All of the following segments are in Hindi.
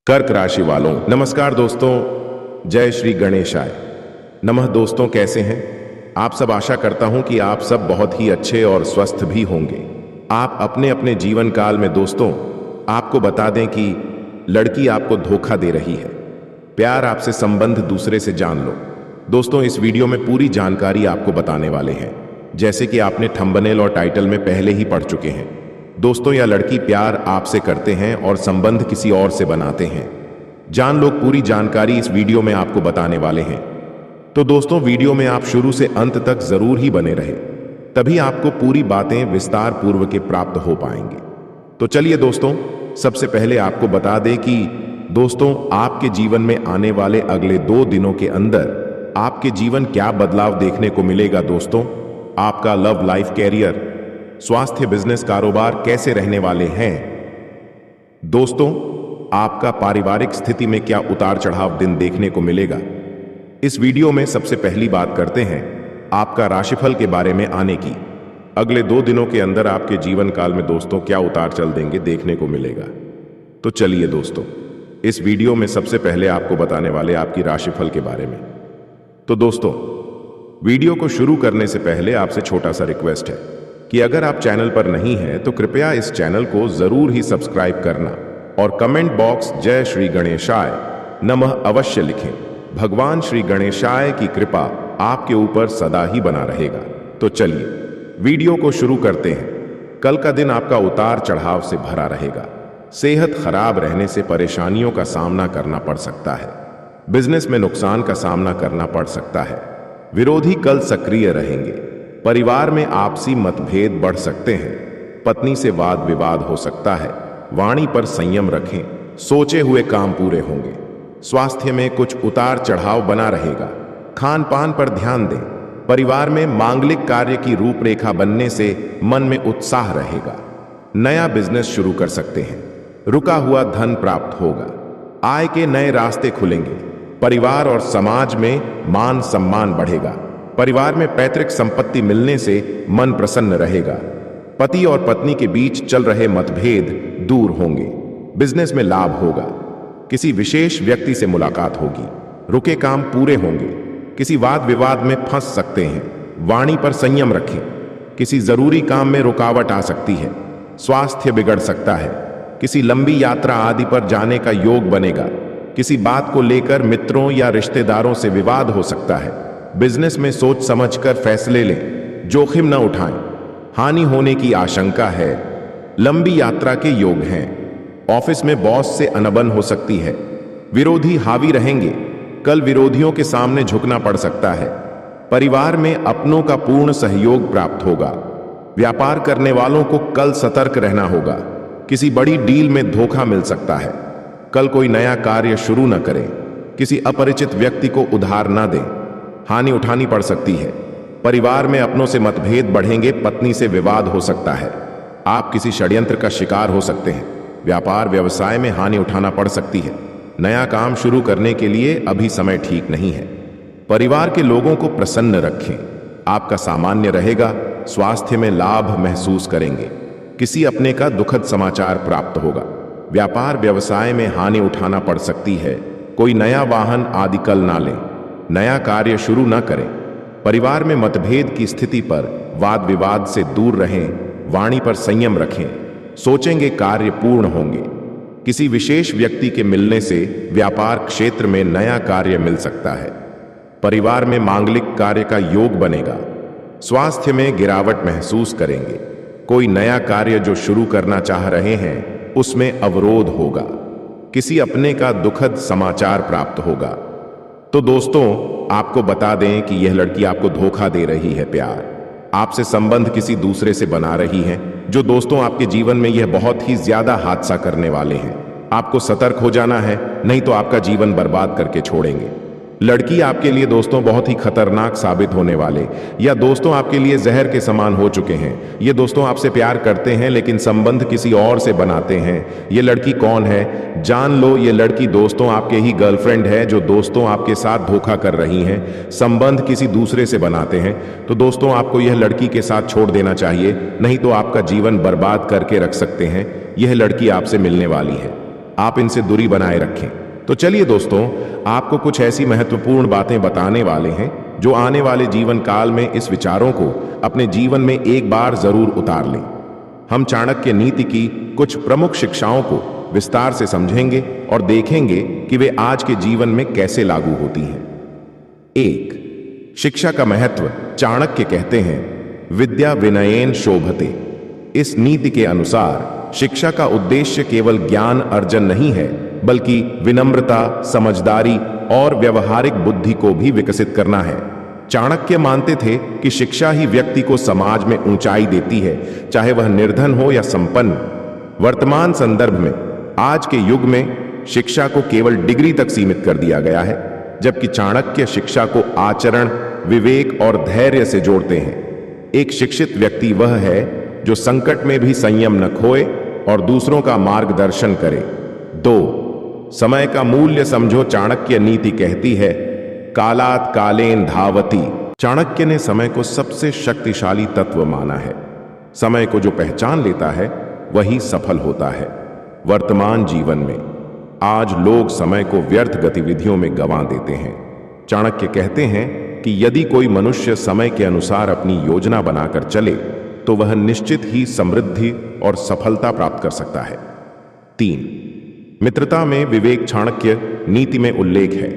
कर्क राशि वालों नमस्कार दोस्तों, जय श्री गणेशाय नमः। दोस्तों कैसे हैं आप सब? आशा करता हूं कि आप सब बहुत ही अच्छे और स्वस्थ भी होंगे। आप अपने अपने जीवन काल में दोस्तों आपको बता दें कि लड़की आपको धोखा दे रही है, प्यार आपसे संबंध दूसरे से जान लो। दोस्तों इस वीडियो में पूरी जानकारी आपको बताने वाले हैं, जैसे कि आपने थंबनेल और टाइटल में पहले ही पढ़ चुके हैं। दोस्तों यह लड़की प्यार आपसे करते हैं और संबंध किसी और से बनाते हैं। जान लोग पूरी जानकारी इस वीडियो में आपको बताने वाले हैं। तो दोस्तों वीडियो में आप शुरू से अंत तक जरूर ही बने रहे, तभी आपको पूरी बातें विस्तार पूर्वक के प्राप्त हो पाएंगे। तो चलिए दोस्तों, सबसे पहले आपको बता दें कि दोस्तों आपके जीवन में आने वाले अगले 2 दिनों के अंदर आपके जीवन क्या बदलाव देखने को मिलेगा। दोस्तों आपका लव लाइफ, कैरियर, स्वास्थ्य, बिजनेस, कारोबार कैसे रहने वाले हैं। दोस्तों आपका पारिवारिक स्थिति में क्या उतार चढ़ाव दिन देखने को मिलेगा। इस वीडियो में सबसे पहली बात करते हैं आपका राशिफल के बारे में आने की। अगले 2 दिनों के अंदर आपके जीवन काल में दोस्तों क्या उतार चल देंगे देखने को मिलेगा। तो चलिए दोस्तों इस वीडियो में सबसे पहले आपको बताने वाले आपकी राशिफल के बारे में। तो दोस्तों वीडियो को शुरू करने से पहले आपसे छोटा सा रिक्वेस्ट है कि अगर आप चैनल पर नहीं हैं तो कृपया इस चैनल को जरूर ही सब्सक्राइब करना और कमेंट बॉक्स जय श्री गणेशाय नमः अवश्य लिखें। भगवान श्री गणेशाय की कृपा आपके ऊपर सदा ही बना रहेगा। तो चलिए वीडियो को शुरू करते हैं। कल का दिन आपका उतार चढ़ाव से भरा रहेगा। सेहत खराब रहने से परेशानियों का सामना करना पड़ सकता है। बिजनेस में नुकसान का सामना करना पड़ सकता है। विरोधी कल सक्रिय रहेंगे। परिवार में आपसी मतभेद बढ़ सकते हैं। पत्नी से वाद विवाद हो सकता है। वाणी पर संयम रखें, सोचे हुए काम पूरे होंगे। स्वास्थ्य में कुछ उतार चढ़ाव बना रहेगा। खान पान पर ध्यान दें। परिवार में मांगलिक कार्य की रूपरेखा बनने से मन में उत्साह रहेगा। नया बिजनेस शुरू कर सकते हैं। रुका हुआ धन प्राप्त होगा। आय के नए रास्ते खुलेंगे। परिवार और समाज में मान सम्मान बढ़ेगा। परिवार में पैतृक संपत्ति मिलने से मन प्रसन्न रहेगा। पति और पत्नी के बीच चल रहे मतभेद दूर होंगे। बिजनेस में लाभ होगा। किसी विशेष व्यक्ति से मुलाकात होगी। रुके काम पूरे होंगे। किसी वाद विवाद में फंस सकते हैं। वाणी पर संयम रखें। किसी जरूरी काम में रुकावट आ सकती है। स्वास्थ्य बिगड़ सकता है। किसी लंबी यात्रा आदि पर जाने का योग बनेगा। किसी बात को लेकर मित्रों या रिश्तेदारों से विवाद हो सकता है। बिजनेस में सोच समझकर फैसले लें, जोखिम न उठाएं। हानि होने की आशंका है। लंबी यात्रा के योग हैं। ऑफिस में बॉस से अनबन हो सकती है। विरोधी हावी रहेंगे। कल विरोधियों के सामने झुकना पड़ सकता है। परिवार में अपनों का पूर्ण सहयोग प्राप्त होगा। व्यापार करने वालों को कल सतर्क रहना होगा। किसी बड़ी डील में धोखा मिल सकता है। कल कोई नया कार्य शुरू न करें। किसी अपरिचित व्यक्ति को उधार न दें। हानि उठानी पड़ सकती है। परिवार में अपनों से मतभेद बढ़ेंगे। पत्नी से विवाद हो सकता है। आप किसी षड्यंत्र का शिकार हो सकते हैं। व्यापार व्यवसाय में हानि उठाना पड़ सकती है। नया काम शुरू करने के लिए अभी समय ठीक नहीं है। परिवार के लोगों को प्रसन्न रखें। आपका सामान्य रहेगा। स्वास्थ्य में लाभ महसूस करेंगे। किसी अपने का दुखद समाचार प्राप्त होगा। व्यापार व्यवसाय में हानि उठाना पड़ सकती है। कोई नया वाहन आदि कल ना लें। नया कार्य शुरू न करें। परिवार में मतभेद की स्थिति पर वाद विवाद से दूर रहें। वाणी पर संयम रखें। सोचेंगे कार्य पूर्ण होंगे। किसी विशेष व्यक्ति के मिलने से व्यापार क्षेत्र में नया कार्य मिल सकता है। परिवार में मांगलिक कार्य का योग बनेगा। स्वास्थ्य में गिरावट महसूस करेंगे। कोई नया कार्य जो शुरू करना चाह रहे हैं उसमें अवरोध होगा। किसी अपने का दुखद समाचार प्राप्त होगा। तो दोस्तों आपको बता दें कि यह लड़की आपको धोखा दे रही है। प्यार आपसे संबंध किसी दूसरे से बना रही है, जो दोस्तों आपके जीवन में यह बहुत ही ज्यादा हादसा करने वाले हैं। आपको सतर्क हो जाना है, नहीं तो आपका जीवन बर्बाद करके छोड़ेंगे। लड़की आपके लिए दोस्तों बहुत ही खतरनाक साबित होने वाले, या दोस्तों आपके लिए जहर के समान हो चुके हैं। ये दोस्तों आपसे प्यार करते हैं लेकिन संबंध किसी और से बनाते हैं। ये लड़की कौन है जान लो। ये लड़की दोस्तों आपके ही गर्लफ्रेंड है, जो दोस्तों आपके साथ धोखा कर रही हैं। संबंध किसी दूसरे से बनाते हैं। तो दोस्तों आपको यह लड़की के साथ छोड़ देना चाहिए, नहीं तो आपका जीवन बर्बाद करके रख सकते हैं। यह लड़की आपसे मिलने वाली है। आप इनसे दूरी बनाए रखें। तो चलिए दोस्तों, आपको कुछ ऐसी महत्वपूर्ण बातें बताने वाले हैं जो आने वाले जीवन काल में इस विचारों को अपने जीवन में एक बार जरूर उतार लें। हम चाणक्य नीति की कुछ प्रमुख शिक्षाओं को विस्तार से समझेंगे और देखेंगे कि वे आज के जीवन में कैसे लागू होती हैं। 1. शिक्षा का महत्व। चाणक्य कहते हैं, विद्या विनयेन शोभते। इस नीति के अनुसार शिक्षा का उद्देश्य केवल ज्ञान अर्जन नहीं है, बल्कि विनम्रता, समझदारी और व्यवहारिक बुद्धि को भी विकसित करना है। चाणक्य मानते थे कि शिक्षा ही व्यक्ति को समाज में ऊंचाई देती है, चाहे वह निर्धन हो या संपन्न। वर्तमान संदर्भ में आज के युग में शिक्षा को केवल डिग्री तक सीमित कर दिया गया है, जबकि चाणक्य शिक्षा को आचरण, विवेक और धैर्य से जोड़ते हैं। एक शिक्षित व्यक्ति वह है जो संकट में भी संयम न खोए और दूसरों का मार्गदर्शन करे। 2. समय का मूल्य समझो। चाणक्य नीति कहती है, कालात कालेन धावति। चाणक्य ने समय को सबसे शक्तिशाली तत्व माना है। समय को जो पहचान लेता है वही सफल होता है। वर्तमान जीवन में आज लोग समय को व्यर्थ गतिविधियों में गंवा देते हैं। चाणक्य कहते हैं कि यदि कोई मनुष्य समय के अनुसार अपनी योजना बनाकर चले तो वह निश्चित ही समृद्धि और सफलता प्राप्त कर सकता है। 3. मित्रता में विवेक। चाणक्य नीति में उल्लेख है,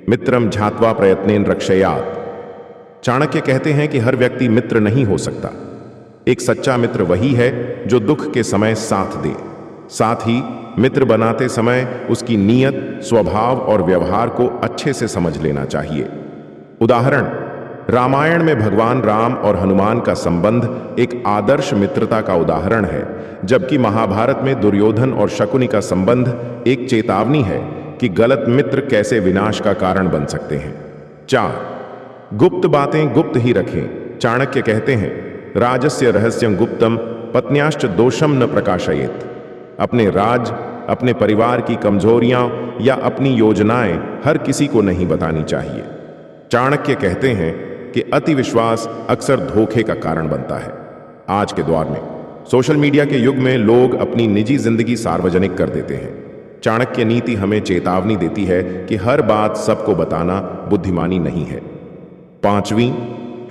मित्रम झात्वा प्रयत्नेन रक्षयात। चाणक्य कहते हैं कि हर व्यक्ति मित्र नहीं हो सकता। एक सच्चा मित्र वही है जो दुख के समय साथ दे। साथ ही मित्र बनाते समय उसकी नीयत, स्वभाव और व्यवहार को अच्छे से समझ लेना चाहिए। उदाहरण, रामायण में भगवान राम और हनुमान का संबंध एक आदर्श मित्रता का उदाहरण है, जबकि महाभारत में दुर्योधन और शकुनी का संबंध एक चेतावनी है कि गलत मित्र कैसे विनाश का कारण बन सकते हैं। 4. गुप्त बातें गुप्त ही रखें। चाणक्य कहते हैं, राजस्य रहस्यं गुप्तम पत्न्याश्च दोषम न प्रकाशयेत। अपने राज, अपने परिवार की कमजोरियां या अपनी योजनाएं हर किसी को नहीं बतानी चाहिए। चाणक्य कहते हैं कि अति विश्वास अक्सर धोखे का कारण बनता है। आज के दौर में सोशल मीडिया के युग में लोग अपनी निजी जिंदगी सार्वजनिक कर देते हैं। चाणक्य नीति हमें चेतावनी देती है कि हर बात सबको बताना बुद्धिमानी नहीं है। 5वीं,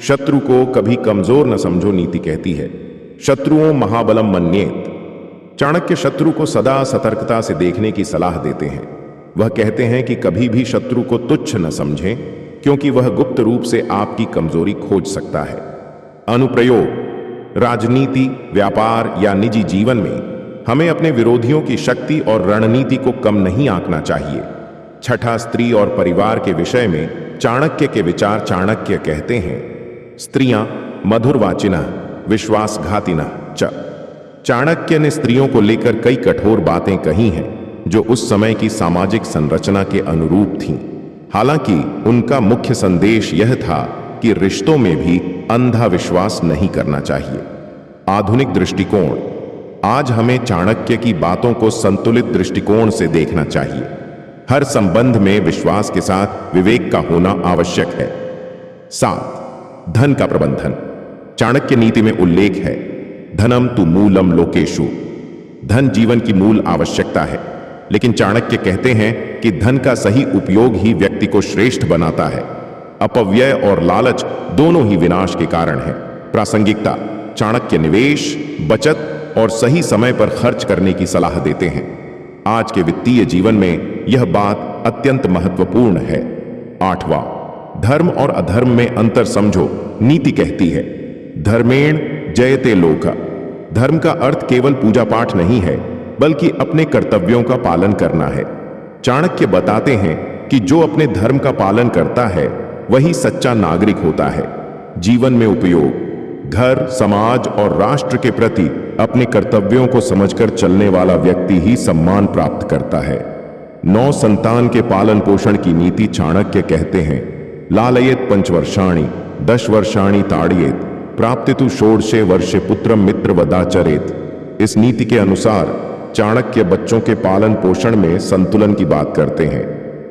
शत्रु को कभी कमजोर न समझो। नीति कहती है, शत्रुओं महाबलम मन्येत। चाणक्य शत्रु को सदा सतर्कता से देखने की सलाह देते हैं। वह कहते हैं कि कभी भी शत्रु को तुच्छ न समझें, क्योंकि वह गुप्त रूप से आपकी कमजोरी खोज सकता है। अनुप्रयोग। राजनीति, व्यापार या निजी जीवन में हमें अपने विरोधियों की शक्ति और रणनीति को कम नहीं आंकना चाहिए। 6. स्त्री और परिवार के विषय में चाणक्य के विचार। चाणक्य कहते हैं, स्त्रियां मधुरवाचिनः विश्वासघातिनः च। चाणक्य ने स्त्रियों को लेकर कई कठोर बातें कही हैं जो उस समय की सामाजिक संरचना के अनुरूप थीं। हालांकि उनका मुख्य संदेश यह था कि रिश्तों में भी अंधा विश्वास नहीं करना चाहिए। आधुनिक दृष्टिकोण। आज हमें चाणक्य की बातों को संतुलित दृष्टिकोण से देखना चाहिए। हर संबंध में विश्वास के साथ विवेक का होना आवश्यक है। 7. धन का प्रबंधन। चाणक्य नीति में उल्लेख है, धनम तु मूलम लोकेषु। धन जीवन की मूल आवश्यकता है, लेकिन चाणक्य कहते हैं कि धन का सही उपयोग ही व्यक्ति को श्रेष्ठ बनाता है। अपव्यय और लालच दोनों ही विनाश के कारण है। प्रासंगिकता। चाणक्य निवेश, बचत और सही समय पर खर्च करने की सलाह देते हैं। आज के वित्तीय जीवन में यह बात अत्यंत महत्वपूर्ण है। 8वां, धर्म और अधर्म में अंतर समझो। नीति कहती है, धर्मेण जयते लोकः। धर्म का अर्थ केवल पूजा पाठ नहीं है, बल्कि अपने कर्तव्यों का पालन करना है। चाणक्य बताते हैं कि जो अपने धर्म का पालन करता है वही सच्चा नागरिक होता है। जीवन में उपयोग। घर, समाज और राष्ट्र के प्रति अपने कर्तव्यों को समझकर चलने वाला व्यक्ति ही सम्मान प्राप्त करता है। 9 संतान के पालन पोषण की नीति। चाणक्य कहते हैं, लालयेत 5 वर्षाणि 10 वर्षाणि ताड़येत प्राप्तितु षोडशे वर्षे पुत्रम मित्र वदाचरेत। इस नीति के अनुसार चाणक्य बच्चों के पालन पोषण में संतुलन की बात करते हैं।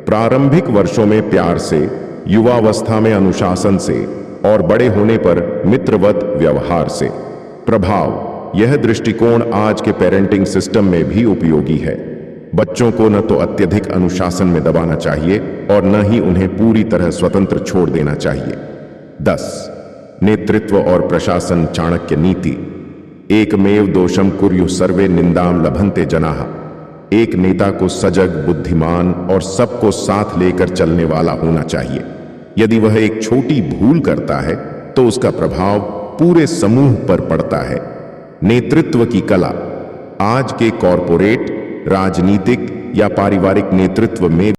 प्रारंभिक वर्षों में प्यार से, युवावस्था में अनुशासन से और बड़े होने पर मित्रवत व्यवहार से। प्रभाव। यह दृष्टिकोण आज के पेरेंटिंग सिस्टम में भी उपयोगी है। बच्चों को न तो अत्यधिक अनुशासन में दबाना चाहिए और न ही उन्हें पूरी तरह स्वतंत्र छोड़ देना चाहिए। 10. नेतृत्व और प्रशासन चाणक्य नीति। एकमेव दोषम कुर्युः सर्वे निंदाम लभन्ते जनाः। एक नेता को सजग, बुद्धिमान और सबको साथ लेकर चलने वाला होना चाहिए। यदि वह एक छोटी भूल करता है तो उसका प्रभाव पूरे समूह पर पड़ता है। नेतृत्व की कला। आज के कॉरपोरेट, राजनीतिक या पारिवारिक नेतृत्व में